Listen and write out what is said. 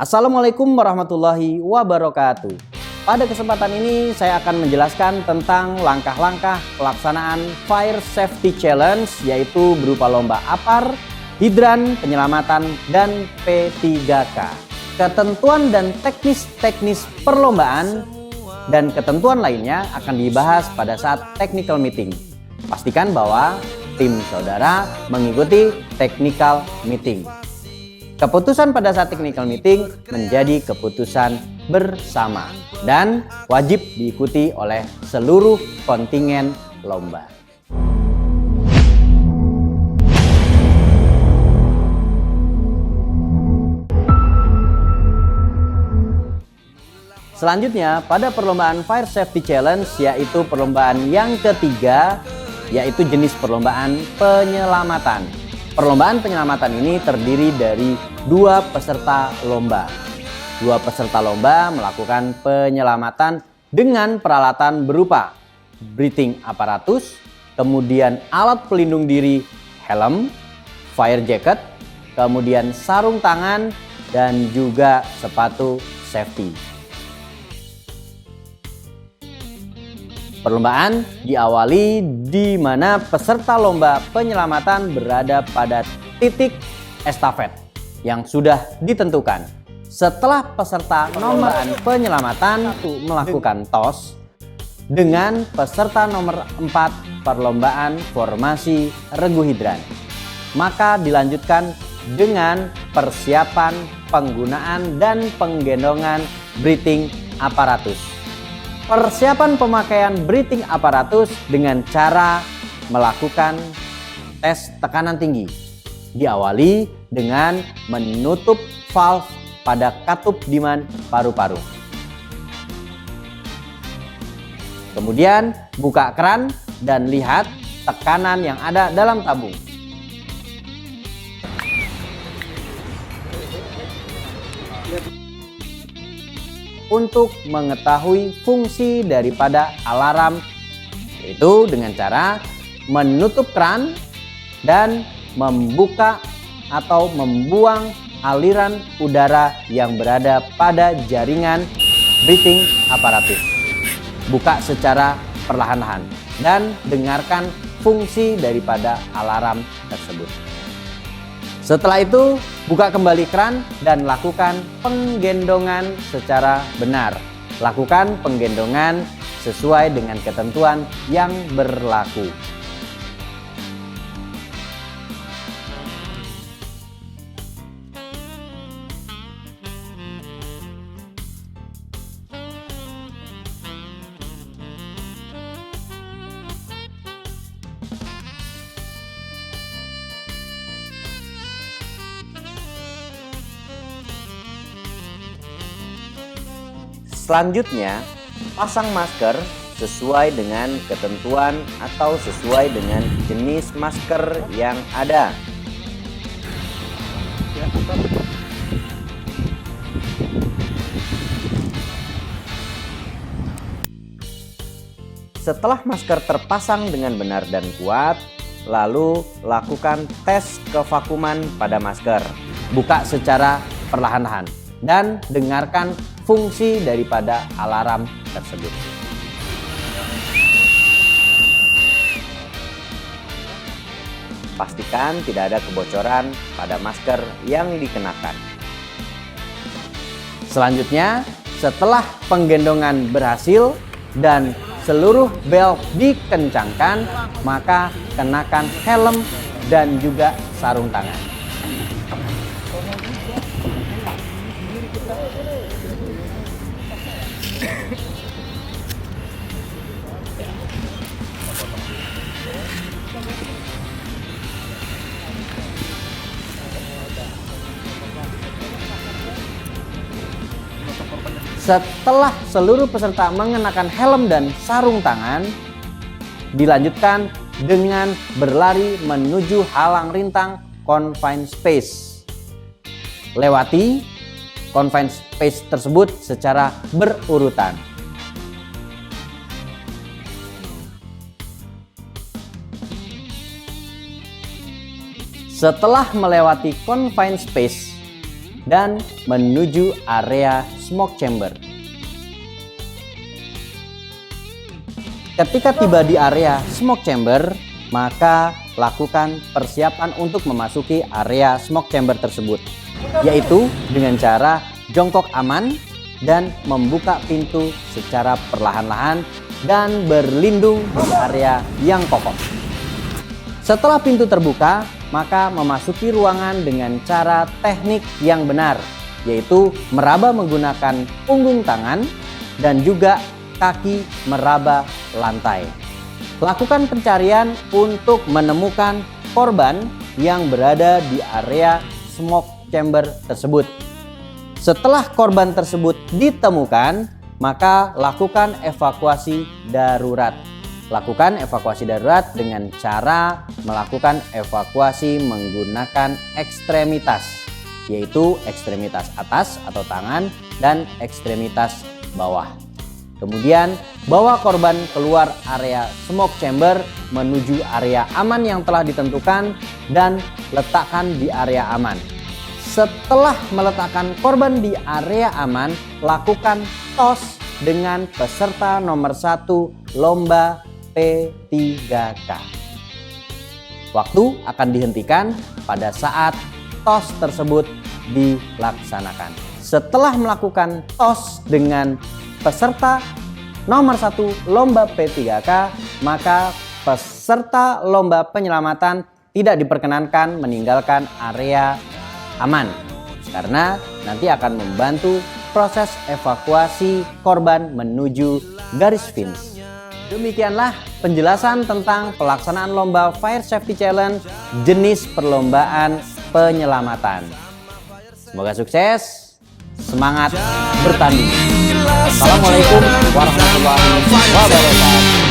Assalamualaikum warahmatullahi wabarakatuh. Pada kesempatan ini saya akan menjelaskan tentang langkah-langkah pelaksanaan Fire Safety Challenge, yaitu berupa lomba APAR, hidran, penyelamatan, dan P3K. Ketentuan dan teknis-teknis perlombaan dan ketentuan lainnya akan dibahas pada saat technical meeting. Pastikan bahwa tim saudara mengikuti technical meeting. Keputusan pada saat technical meeting menjadi keputusan bersama dan wajib diikuti oleh seluruh kontingen lomba. Selanjutnya pada perlombaan Fire Safety Challenge, yaitu perlombaan yang ketiga, yaitu jenis perlombaan penyelamatan. Perlombaan penyelamatan ini terdiri dari dua peserta lomba. Dua peserta lomba melakukan penyelamatan dengan peralatan berupa breathing apparatus, kemudian alat pelindung diri, helm, fire jacket, kemudian sarung tangan, dan juga sepatu safety. Perlombaan diawali di mana peserta lomba penyelamatan berada pada titik estafet yang sudah ditentukan. Setelah peserta nomor penyelamatan melakukan toss dengan peserta nomor 4 perlombaan formasi regu hidran, maka dilanjutkan dengan persiapan penggunaan dan penggendongan breathing apparatus. Persiapan pemakaian breathing apparatus dengan cara melakukan tes tekanan tinggi. Diawali dengan menutup valve pada katup diman paru-paru. Kemudian buka keran dan lihat tekanan yang ada dalam tabung. Untuk mengetahui fungsi daripada alarm, yaitu dengan cara menutup keran dan membuka atau membuang aliran udara yang berada pada jaringan breathing apparatus. Buka secara perlahan-lahan dan dengarkan fungsi daripada alarm tersebut. Setelah itu, buka kembali keran dan lakukan penggendongan secara benar. Lakukan penggendongan sesuai dengan ketentuan yang berlaku. Selanjutnya, pasang masker sesuai dengan ketentuan atau sesuai dengan jenis masker yang ada. Setelah masker terpasang dengan benar dan kuat, lalu lakukan tes kevakuman pada masker. Buka secara perlahan-lahan dan dengarkan fungsi daripada alarm tersebut. Pastikan tidak ada kebocoran pada masker yang dikenakan. Selanjutnya, setelah penggendongan berhasil dan seluruh bel dikencangkan, maka kenakan helm dan juga sarung tangan. Setelah seluruh peserta mengenakan helm dan sarung tangan, dilanjutkan dengan berlari menuju halang rintang confined space. Lewati confined space tersebut secara berurutan. Setelah melewati confined space, dan menuju area smoke chamber. Ketika tiba di area smoke chamber, maka lakukan persiapan untuk memasuki area smoke chamber tersebut, yaitu dengan cara jongkok aman dan membuka pintu secara perlahan-lahan dan berlindung di area yang kokoh. Setelah pintu terbuka, maka memasuki ruangan dengan cara teknik yang benar, yaitu meraba menggunakan punggung tangan dan juga kaki meraba lantai. Lakukan pencarian untuk menemukan korban yang berada di area smoke chamber tersebut. Setelah korban tersebut ditemukan, maka lakukan evakuasi darurat. Lakukan evakuasi darurat dengan cara melakukan evakuasi menggunakan ekstremitas, yaitu ekstremitas atas atau tangan dan ekstremitas bawah. Kemudian bawa korban keluar area smoke chamber menuju area aman yang telah ditentukan dan letakkan di area aman. Setelah meletakkan korban di area aman, lakukan tos dengan peserta nomor 1 lomba P3K. Waktu akan dihentikan pada saat tos tersebut dilaksanakan. Setelah melakukan tos dengan peserta nomor 1 lomba P3K, maka peserta lomba penyelamatan tidak diperkenankan meninggalkan area aman karena nanti akan membantu proses evakuasi korban menuju garis finish. Demikianlah penjelasan tentang pelaksanaan lomba Fire Safety Challenge jenis perlombaan penyelamatan. Semoga sukses. Semangat bertanding. Assalamualaikum warahmatullahi wabarakatuh.